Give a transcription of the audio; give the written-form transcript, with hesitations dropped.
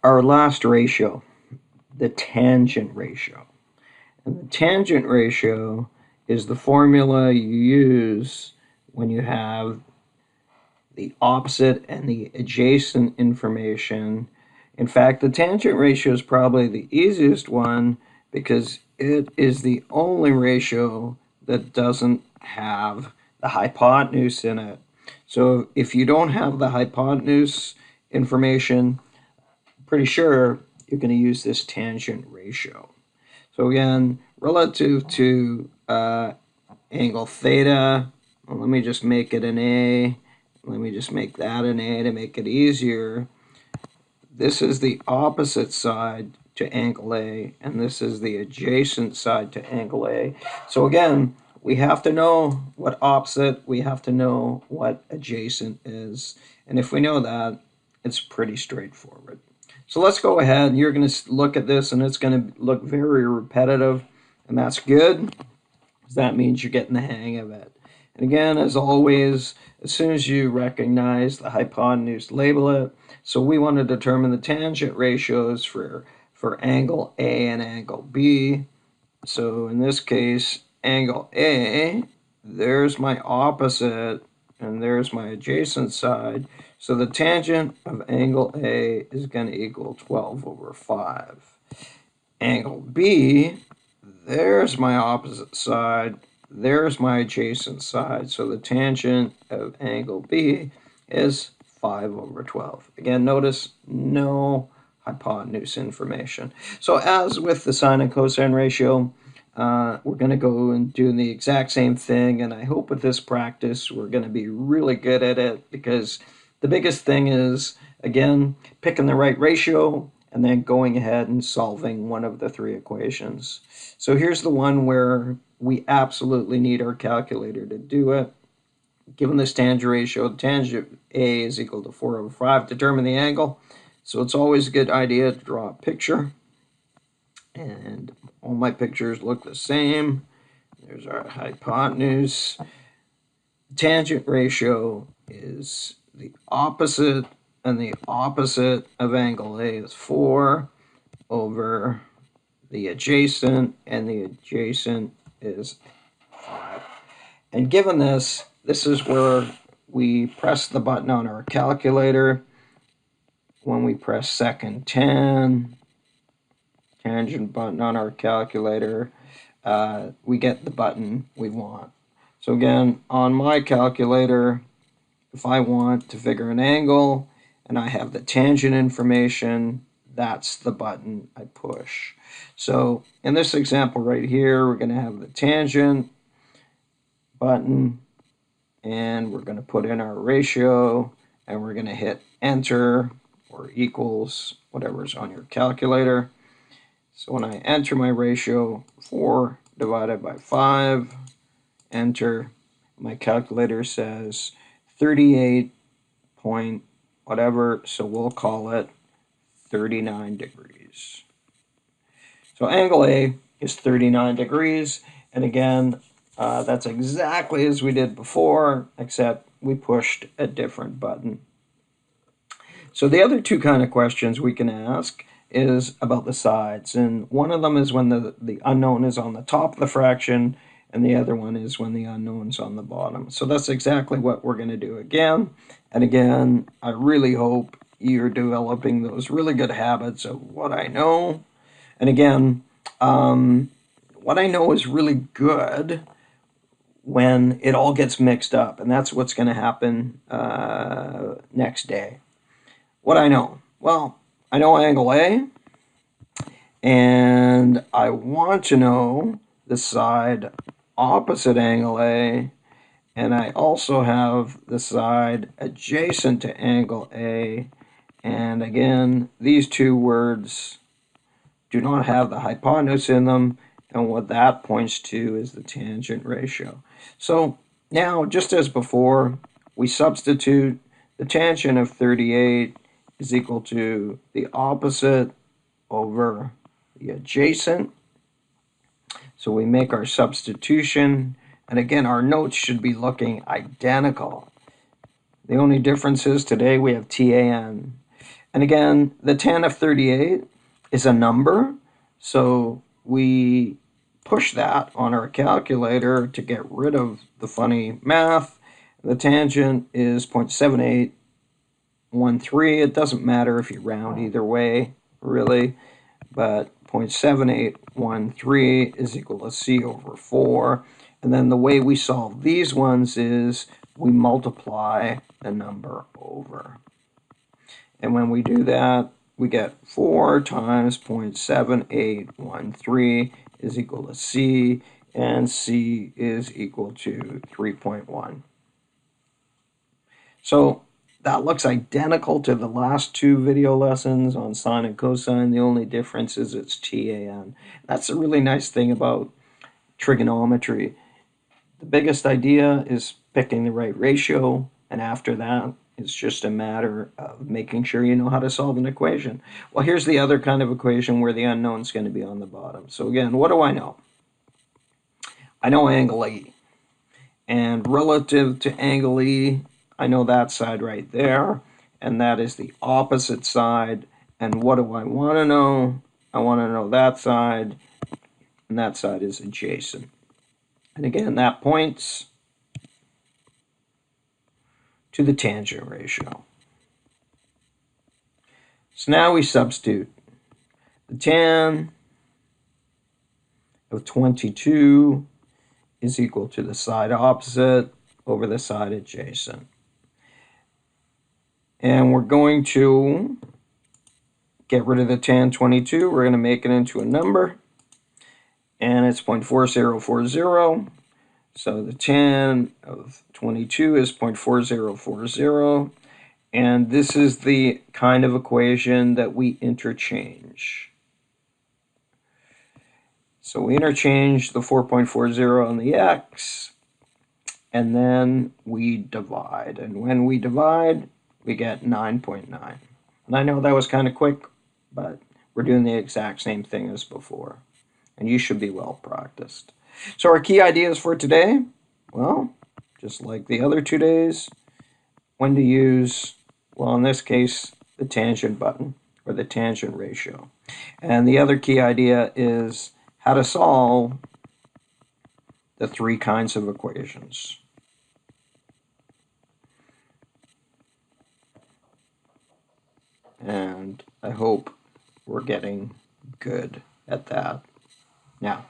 our last ratio, the tangent ratio. And the tangent ratio is the formula you use when you have the opposite and the adjacent information. In fact, the tangent ratio is probably the easiest one because it is the only ratio that doesn't have the hypotenuse in it. So if you don't have the hypotenuse information, I'm pretty sure you're going to use this tangent ratio. So again, relative to angle theta, well, let me just make it an A. Let me just make that an A to make it easier. This is the opposite side to angle A, and this is the adjacent side to angle A. So again, we have to know what opposite, we have to know what adjacent is. And if we know that, it's pretty straightforward. So let's go ahead, and you're going to look at this, and it's going to look very repetitive, and that's good, because that means you're getting the hang of it. And again, as always, as soon as you recognize the hypotenuse, label it. So we want to determine the tangent ratios for angle A and angle B. So in this case, angle A, there's my opposite, and there's my adjacent side. So the tangent of angle A is going to equal 12 over 5. Angle B, there's my opposite side, there's my adjacent side. So the tangent of angle B is 5 over 12. Again, notice no hypotenuse information. So as with the sine and cosine ratio, we're going to go and do the exact same thing, and I hope with this practice we're going to be really good at it, because the biggest thing is, again, picking the right ratio and then going ahead and solving one of the three equations. So here's the one where we absolutely need our calculator to do it. Given this tangent ratio, tangent A is equal to 4 over 5. Determine the angle. So it's always a good idea to draw a picture. And all my pictures look the same. There's our hypotenuse. Tangent ratio is the opposite, and the opposite of angle A is 4 over the adjacent, and the adjacent is 5. And given this, this is where we press the button on our calculator. When we press second 10, tangent button on our calculator, we get the button we want. So again, on my calculator, if I want to figure an angle and I have the tangent information, that's the button I push. So in this example right here, we're going to have the tangent button, and we're going to put in our ratio, and we're going to hit enter or equals whatever's on your calculator. So when I enter my ratio, 4 divided by 5, enter, my calculator says 38 point whatever, so we'll call it 39 degrees. So angle A is 39 degrees, and again, that's exactly as we did before, except we pushed a different button. So the other two kind of questions we can ask is about the sides, and one of them is when the unknown is on the top of the fraction, and the other one is when the unknown's on the bottom. So that's exactly what we're going to do again. And again, I really hope you're developing those really good habits of what I know. And again, what I know is really good when it all gets mixed up, and that's what's going to happen next day. What I know? Well, I know angle A, and I want to know the side opposite angle A, and I also have the side adjacent to angle A, and again, these two words do not have the hypotenuse in them, and what that points to is the tangent ratio. So now, just as before, we substitute the tangent of 38 is equal to the opposite over the adjacent. So we make our substitution, and again, our notes should be looking identical. The only difference is today we have TAN. And again, the tan of 38 is a number, so we push that on our calculator to get rid of the funny math. The tangent is 0.7813. It doesn't matter if you round either way, really, but 0.7813 is equal to c over 4. And then the way we solve these ones is we multiply the number over. And when we do that, we get 4 times 0.7813 is equal to c, and c is equal to 3.1. So that looks identical to the last two video lessons on sine and cosine. The only difference is it's TAN. That's a really nice thing about trigonometry. The biggest idea is picking the right ratio, and after that, it's just a matter of making sure you know how to solve an equation. Well, here's the other kind of equation where the unknown is going to be on the bottom. So again, what do I know? I know angle E. And relative to angle E, I know that side right there, and that is the opposite side. And what do I want to know? I want to know that side, and that side is adjacent. And again, that points to the tangent ratio. So now we substitute the tan of 22 is equal to the side opposite over the side adjacent. And we're going to get rid of the tan 22. We're going to make it into a number, and it's 0.4040. So the tan of 22 is 0.4040. And this is the kind of equation that we interchange. So we interchange the 4.40 on the x, and then we divide. And when we divide, we get 9.9. And I know that was kind of quick, but we're doing the exact same thing as before. And you should be well practiced. So our key ideas for today, well, just like the other 2 days, when to use, well, in this case, the tangent button or the tangent ratio. And the other key idea is how to solve the 3 kinds of equations. And I hope we're getting good at that. Now,